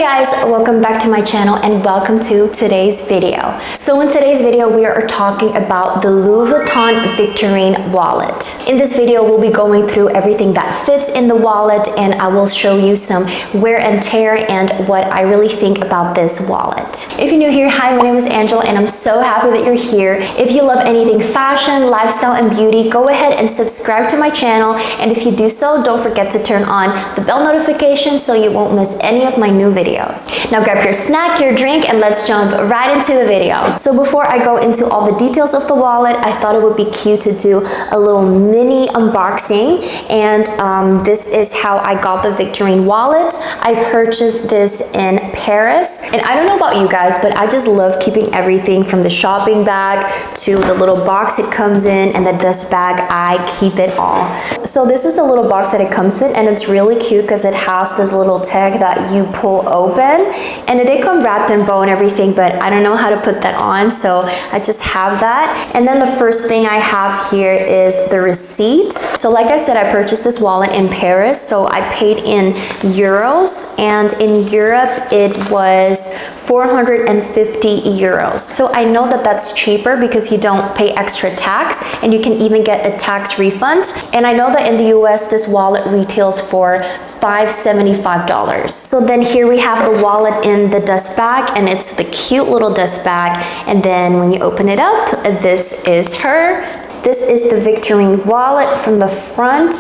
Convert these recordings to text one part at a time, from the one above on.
guys, welcome back to my channel and welcome to today's video. So in today's video, we are talking about the Louis Vuitton Victorine wallet. In this video, we'll be going through everything that fits in the wallet, and I will show you some wear and tear and what I really think about this wallet. If you're new here, hi, my name is Angela and I'm so happy that you're here. If you love anything fashion, lifestyle, and beauty, go ahead and subscribe to my channel. And if you do so, don't forget to turn on the bell notification so you won't miss any of my new videos. Now grab your snack, your drink, and let's jump right into the video. So before I go into all the details of the wallet, I thought it would be cute to do a little mini unboxing. And this is how I got the Victorine wallet. I purchased this in Paris. And I don't know about you guys, but I just love keeping everything from the shopping bag to the little box it comes in and the dust bag. I keep it all. So this is the little box that it comes in, and it's really cute because it has this little tag that you pull open, and it did come wrapped in bow and everything, but I don't know how to put that on, so I just have that. And then the first thing I have here is the receipt. So like I said, I purchased this wallet in Paris, so I paid in euros, and in Europe it was 450 euros. So I know that that's cheaper because you don't pay extra tax, and you can even get a tax refund. And I know that in the US this wallet retails for $575. So then here we have the wallet in the dust bag, and it's the cute little dust bag. And then when you open it up, this is her. This is the Victorine wallet from the front,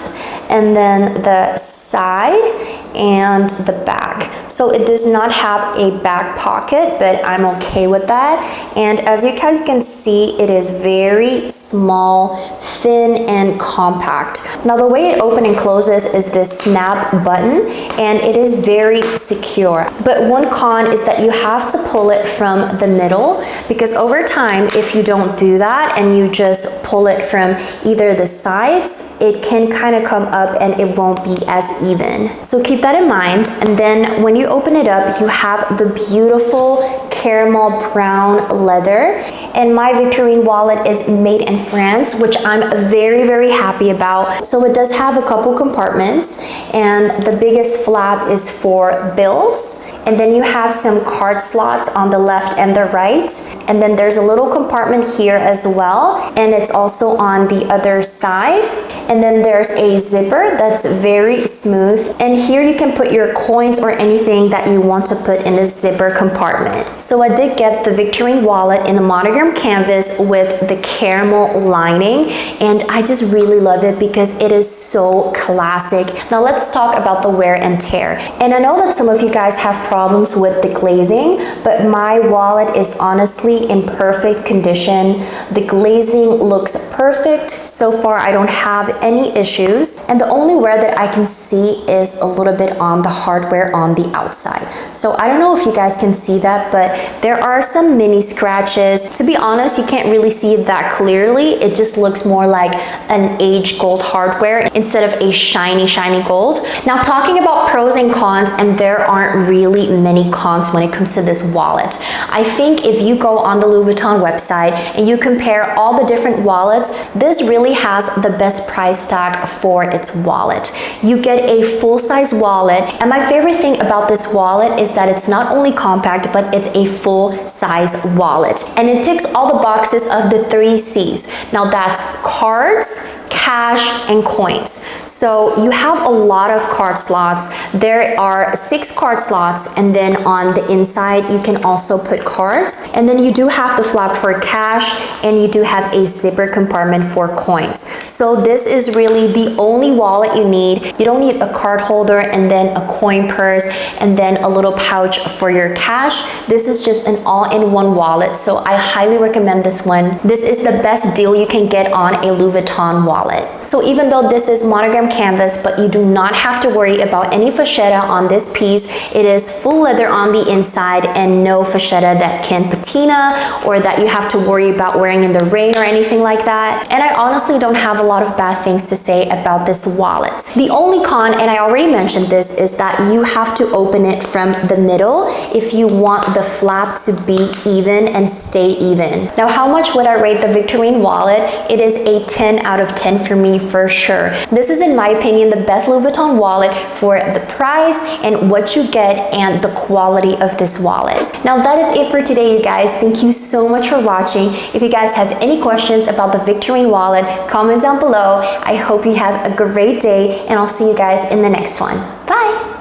and then the side and the back. So it does not have a back pocket, but I'm okay with that. And as you guys can see, it is very small, thin, and compact. Now the way it opens and closes is this snap button, and it is very secure. But one con is that you have to pull it from the middle, because over time, if you don't do that and you just pull it from either the sides, it can kind of come up and it won't be as even. So keep that in mind. And then when you open it up, you have the beautiful caramel brown leather. And my Victorine wallet is made in France, which I'm very, very happy about. So it does have a couple compartments, and the biggest flap is for bills. And then you have some card slots on the left and the right. And then there's a little compartment here as well, and it's also on the other side. And then there's a zipper that's very smooth. And here you can put your coins or anything that you want to put in the zipper compartment. So I did get the Victorine wallet in a monogram canvas with the caramel lining, and I just really love it because it is so classic. Now let's talk about the wear and tear. And I know that some of you guys have problems with the glazing, but my wallet is honestly in perfect condition. The glazing looks perfect. So far, I don't have any issues. And the only wear that I can see is a little bit on the hardware on the outside. So I don't know if you guys can see that, but there are some mini scratches. To be honest, you can't really see it that clearly. It just looks more like an aged gold hardware instead of a shiny gold. Now talking about pros and cons, and there aren't really many cons when it comes to this wallet. I think if you go on the Louis Vuitton website and you compare all the different wallets, this really has the best price tag for its wallet. You get a full-size wallet, and my favorite thing about this wallet is that it's not only compact, but it's a full-size wallet. And it ticks all the boxes of the 3 C's. Now that's cards, cash, and coins. So you have a lot of card slots. There are 6 card slots, and then on the inside you can also put cards. And then you do have the flap for cash, and you do have a zipper compartment for coins. So this is really the only wallet you need. You don't need a card holder and then a coin purse and then a little pouch for your cash. This is just an all-in-one wallet, so I highly recommend this one. This is the best deal you can get on a Louis Vuitton wallet. So even though this is monogram canvas, but you do not have to worry about any fascetta on this piece. It is full leather on the inside and no fascetta that can patina or that you have to worry about wearing in the rain or anything like that. And I honestly don't have a lot of bad things to say about this wallet. The only con, and I already mentioned this, is that you have to open it from the middle if you want the flap to be even and stay even. Now, how much would I rate the Victorine wallet? It is a 10 out of 10. 10 for me for sure. This is, in my opinion, the best Louis Vuitton wallet for the price and what you get and the quality of this wallet. Now that is it for today, you guys. Thank you so much for watching. If you guys have any questions about the Victorine wallet, comment down below. I hope you have a great day, and I'll see you guys in the next one. Bye!